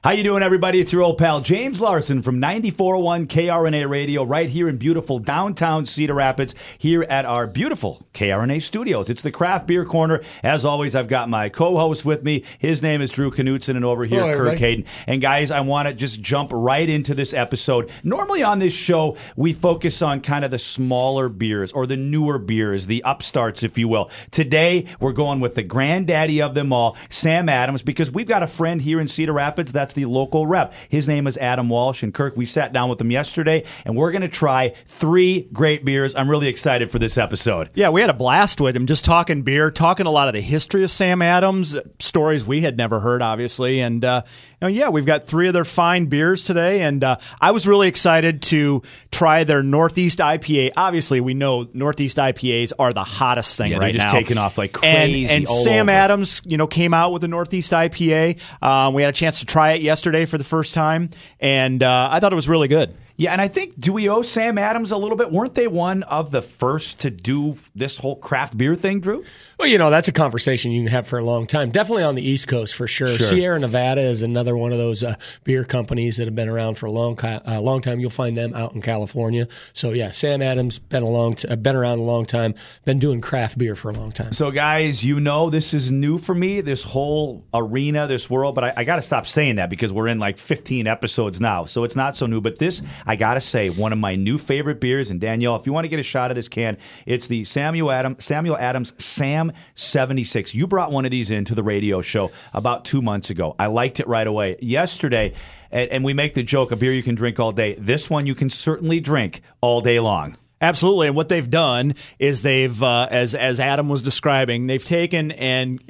How you doing, everybody? It's your old pal James Larson from 94.1 KRNA Radio right here in beautiful downtown Cedar Rapids here at our beautiful KRNA studios. It's the Craft Beer Corner. As always, I've got my co-host with me. His name is Drew Knutson, and over here, Kirk Hayden. And guys, I want to just jump right into this episode. Normally on this show, we focus on kind of the smaller beers or the newer beers, the upstarts, if you will. Today, we're going with the granddaddy of them all, Sam Adams, because we've got a friend here in Cedar Rapids that's the local rep. His name is Adam Walsh, and Kirk, we sat down with him yesterday, and we're going to try 3 great beers. I'm really excited for this episode. Yeah, we had a blast with him, just talking beer, talking a lot of the history of Sam Adams, stories we had never heard, obviously, and we've got 3 of their fine beers today, and I was really excited to try their Northeast IPA. Obviously, we know Northeast IPAs are the hottest thing right now. They're just taking off like crazy. And Sam Adams, came out with the Northeast IPA. We had a chance to try it yesterday for the first time, and I thought it was really good. Yeah, and I think, do we owe Sam Adams a little bit? Weren't they one of the first to do this whole craft beer thing, Drew? Well, that's a conversation you can have for a long time. Definitely on the East Coast, for sure. Sierra Nevada is another one of those beer companies that have been around for a long time. You'll find them out in California. So, yeah, Sam Adams, been around a long time, been doing craft beer for a long time. So, guys, this is new for me, this whole arena, this world. But I got to stop saying that because we're in like 15 episodes now. So it's not so new. But this, I got to say, one of my new favorite beers. And, Danielle, if you want to get a shot of this can, it's the Samuel Adams Sam 76. You brought one of these into the radio show about 2 months ago. I liked it right away. Yesterday, and we make the joke, a beer you can drink all day. This one you can certainly drink all day long. Absolutely, and what they've done is they've, as Adam was describing, they've taken and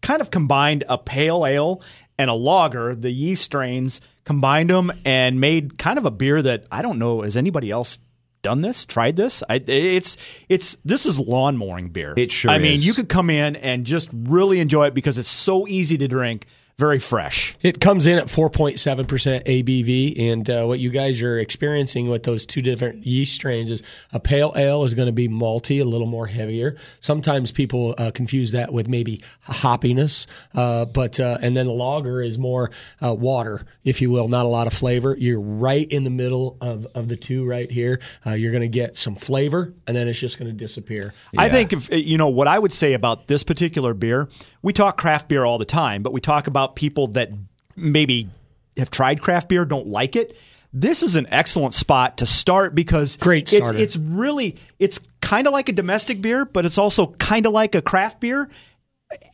kind of combined a pale ale and a lager, the yeast strains, combined them and made kind of a beer that I don't know, has anybody else done this, tried this? This is lawn mowing beer. It sure is. I mean, you could come in and just really enjoy it because it's so easy to drink. Very fresh. It comes in at 4.7% ABV, and what you guys are experiencing with those 2 different yeast strains is a pale ale is going to be malty, a little more heavier. Sometimes people confuse that with maybe hoppiness, and then the lager is more water, if you will, not a lot of flavor. You're right in the middle of the 2 right here. You're going to get some flavor, and then it's just going to disappear. Yeah. I think what I would say about this particular beer, we talk craft beer all the time, but we talk about people that maybe have tried craft beer, don't like it. This is an excellent spot to start because it's kind of like a domestic beer, but it's also kind of like a craft beer.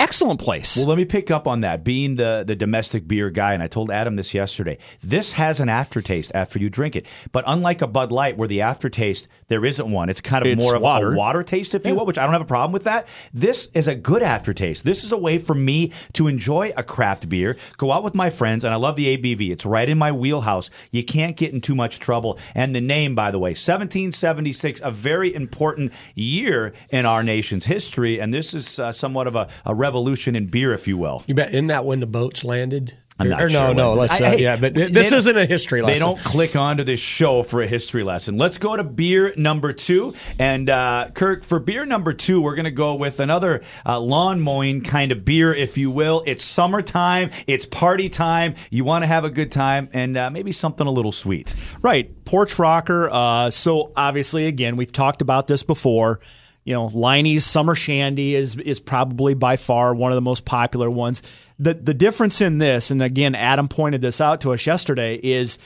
Excellent place. Well, let me pick up on that. Being the domestic beer guy, and I told Adam this yesterday, this has an aftertaste after you drink it. But unlike a Bud Light where the aftertaste, there isn't one. It's kind of more of a water taste, if you will, which I don't have a problem with that. This is a good aftertaste. This is a way for me to enjoy a craft beer, go out with my friends, and I love the ABV. It's right in my wheelhouse. You can't get in too much trouble. And the name, by the way, 1776, a very important year in our nation's history, and this is somewhat of a revolution in beer, if you will. You bet. Isn't that when the boats landed? I'm not sure. No. Let's. But this isn't a history lesson. They don't click onto this show for a history lesson. Let's go to beer number 2. And Kirk, for beer number 2, we're going to go with another lawn mowing kind of beer, if you will. It's summertime. It's party time. You want to have a good time and maybe something a little sweet. Right. Porch Rocker. So obviously, again, we've talked about this before. Liney's Summer Shandy is probably by far one of the most popular ones. The difference in this, and again, Adam pointed this out to us yesterday, is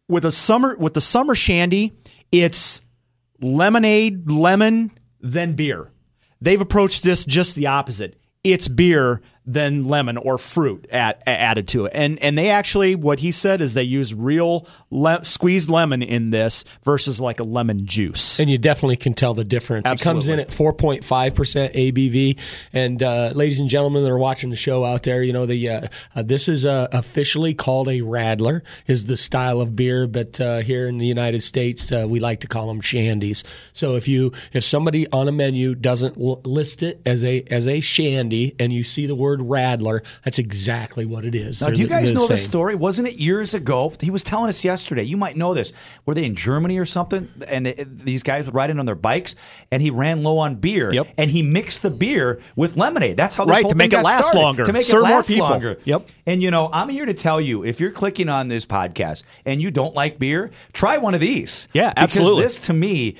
with the Summer Shandy, it's lemonade, lemon, then beer. They've approached this just the opposite. It's beer, then lemon or fruit added to it. And they actually, what he said is they use real squeezed lemon in this versus like a lemon juice. And you definitely can tell the difference. Absolutely. It comes in at 4.5% ABV. And ladies and gentlemen that are watching the show out there, this is officially called a Radler, is the style of beer. But here in the United States, we like to call them Shandies. So if somebody on a menu doesn't list it as a Shandy and you see the word word Radler, that's exactly what it is. Now, do you guys know this story? Wasn't it years ago? He was telling us yesterday. You might know this. Were they in Germany or something? And these guys would ride in on their bikes, and he ran low on beer. Yep. And he mixed the beer with lemonade. That's how this whole to thing make it got last started. longer. To make Serve it more last people. longer. Yep. And, I'm here to tell you, if you're clicking on this podcast and you don't like beer, try one of these. Yeah, absolutely. Because this, to me,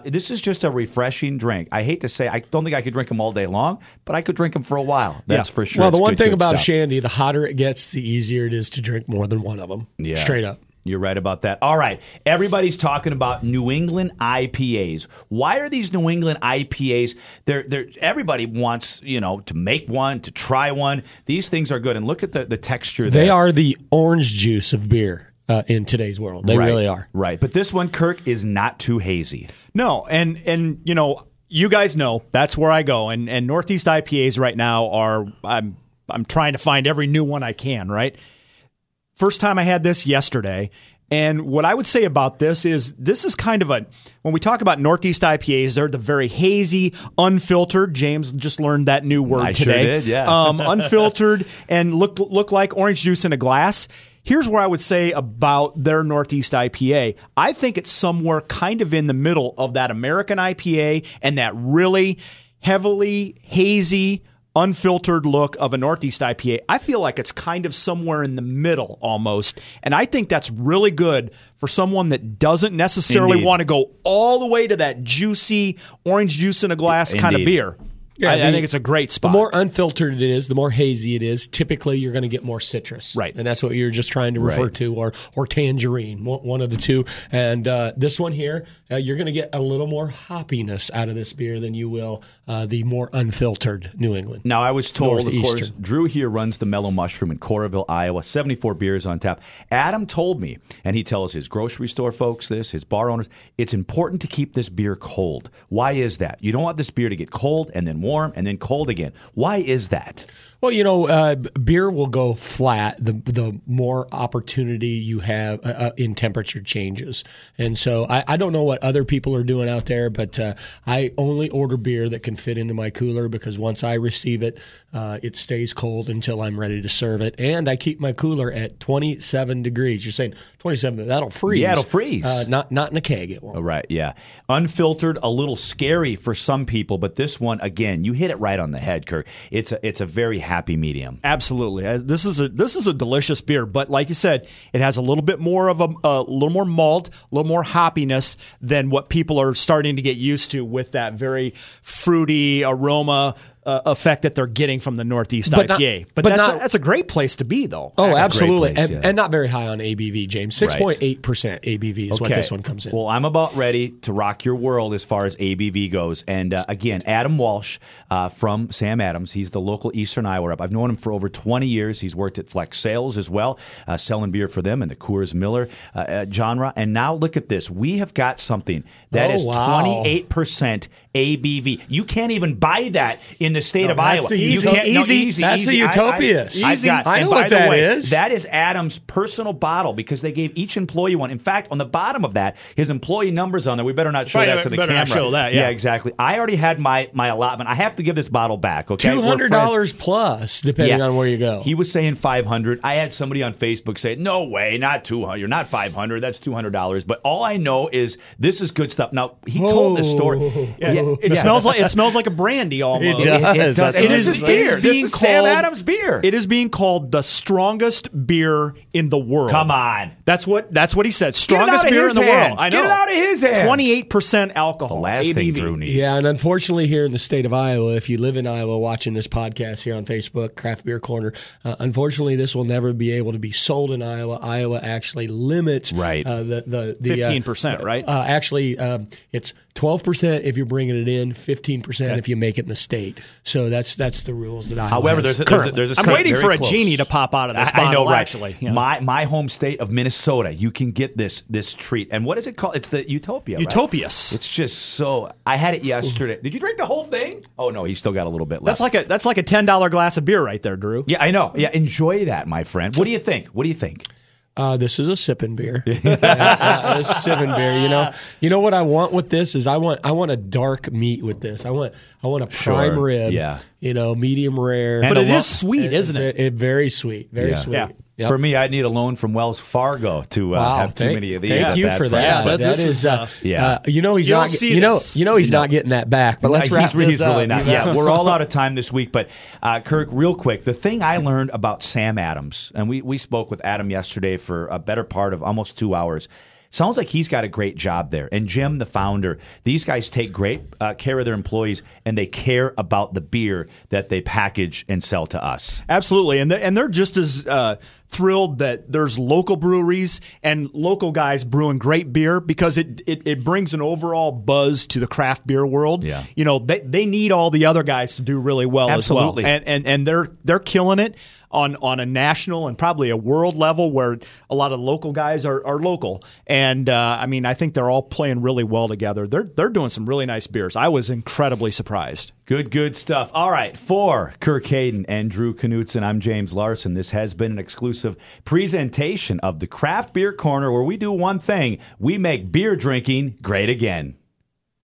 this is just a refreshing drink. I hate to say, I don't think I could drink them all day long, but I could drink them for a while. That's for sure. Well, the It's one good, thing good about stuff. Shandy, the hotter it gets, the easier it is to drink more than one of them. Yeah. Straight up. You're right about that. All right. Everybody's talking about New England IPAs. Why are these New England IPAs? Everybody wants, to make one, to try one. These things are good. And look at the texture there. They are the orange juice of beer in today's world. They really are. Right. But this one, Kirk, is not too hazy. No, and you guys know that's where I go. And Northeast IPAs right now are I'm trying to find every new one I can, right? First time I had this yesterday, and what I would say about this is kind of when we talk about Northeast IPAs, they're the very hazy, unfiltered. James just learned that new word today. Sure did, yeah. Unfiltered and look like orange juice in a glass. Here's where I would say about their Northeast IPA. I think it's somewhere kind of in the middle of that American IPA and that really heavily hazy, unfiltered look of a Northeast IPA. I feel like it's kind of somewhere in the middle almost. And I think that's really good for someone that doesn't necessarily want to go all the way to that juicy orange juice in a glass kind of beer. Yeah, I think it's a great spot. The more unfiltered it is, the more hazy it is, typically you're going to get more citrus. Right. And that's what you're just trying to refer to, or tangerine, one of the two. And this one here, you're going to get a little more hoppiness out of this beer than you will the more unfiltered New England. Now, I was told, of course, Northeastern. Drew here runs the Mellow Mushroom in Coralville, Iowa, 74 beers on tap. Adam told me, and he tells his grocery store folks this, his bar owners, it's important to keep this beer cold. Why is that? You don't want this beer to get cold and then warm and then cold again. Why is that? Well, beer will go flat the more opportunity you have in temperature changes. And so I don't know what other people are doing out there, but I only order beer that can fit into my cooler because once I receive it, it stays cold until I'm ready to serve it. And I keep my cooler at 27 degrees. You're saying 27, that'll freeze. Yeah, it'll freeze. Not in a keg, it won't. Oh, right, yeah. Unfiltered, a little scary for some people, but this one, again, you hit it right on the head, Kirk. It's a very happy medium. Absolutely. This is a delicious beer, but like you said, it has a little bit more of a little more malt, a little more hoppiness than what people are starting to get used to with that very fruity aroma effect that they're getting from the Northeast IPA. But that's a great place to be, though. Oh, That's a absolutely. great place, and not very high on ABV, James. 6.8% ABV is what this one comes in. Well, I'm about ready to rock your world as far as ABV goes. And again, Adam Walsh from Sam Adams, he's the local Eastern Iowa rep. I've known him for over 20 years. He's worked at Flex Sales as well, selling beer for them and the Coors Miller genre. And now look at this. We have got something that is 28% ABV. You can't even buy that in the state of Iowa. Easy. That's the Utopias. I know what that is. That is Adam's personal bottle because they gave each employee one. In fact, on the bottom of that, his employee number's on there. We better not show that to the camera. Not show that, yeah. Yeah, exactly. I already had my allotment. I have to give this bottle back, okay? $200 plus, depending on where you go. He was saying $500. I had somebody on Facebook say, no way, not $200. You're not $500. That's $200. But all I know is this is good stuff. Now, he told this story. It smells like a brandy almost. It does. It is being called Sam Adams beer. It is being called the strongest beer in the world. Come on. That's what he said. Strongest beer in the world. I know. Get it out of his hands. 28% alcohol. The last thing Drew needs. Yeah, and unfortunately here in the state of Iowa, if you live in Iowa watching this podcast here on Facebook, Craft Beer Corner, unfortunately this will never be able to be sold in Iowa. Iowa actually limits the 15%, right? Actually, it's 12% if you're bringing it in, 15% if you make it in the state. So that's the rules that Iowa However, has. there's a I'm waiting for a close. genie to pop out of this bottle. I know, right? Actually, yeah. My home state of Minnesota, you can get this treat. And what is it called? It's the Utopia. Right? Utopias. It's just so. I had it yesterday. Did you drink the whole thing? Oh no, he's still got a little bit left. That's like a $10 glass of beer right there, Drew. Yeah, I know. Yeah, enjoy that, my friend. What do you think? This is a sipping beer. This is a sipping beer. You know what I want with this is I want a dark meat with this. I want a prime rib. Yeah. medium rare. But it is sweet, isn't it? Very sweet. Very sweet. Yeah. Yep. For me, I'd need a loan from Wells Fargo to have too many of these. Thank you for that. Yeah, that is, he's not. He's not getting that back. But let's wrap this up. Really not. Yeah, we're all out of time this week. But Kirk, real quick, the thing I learned about Sam Adams, and we spoke with Adam yesterday for a better part of almost 2 hours. Sounds like he's got a great job there. And Jim, the founder, these guys take great care of their employees, and they care about the beer that they package and sell to us. Absolutely. And they're just as thrilled that there's local breweries and local guys brewing great beer, because it brings an overall buzz to the craft beer world. Yeah. They need all the other guys to do really well. Absolutely. As well. And they're killing it on a national and probably a world level, where a lot of local guys are local. And I think they're all playing really well together. They're doing some really nice beers. I was incredibly surprised. Good stuff. All right, for Kirk Hayden and Drew Knutson, I'm James Larson. This has been an exclusive presentation of the Craft Beer Corner, where we do one thing: we make beer drinking great again.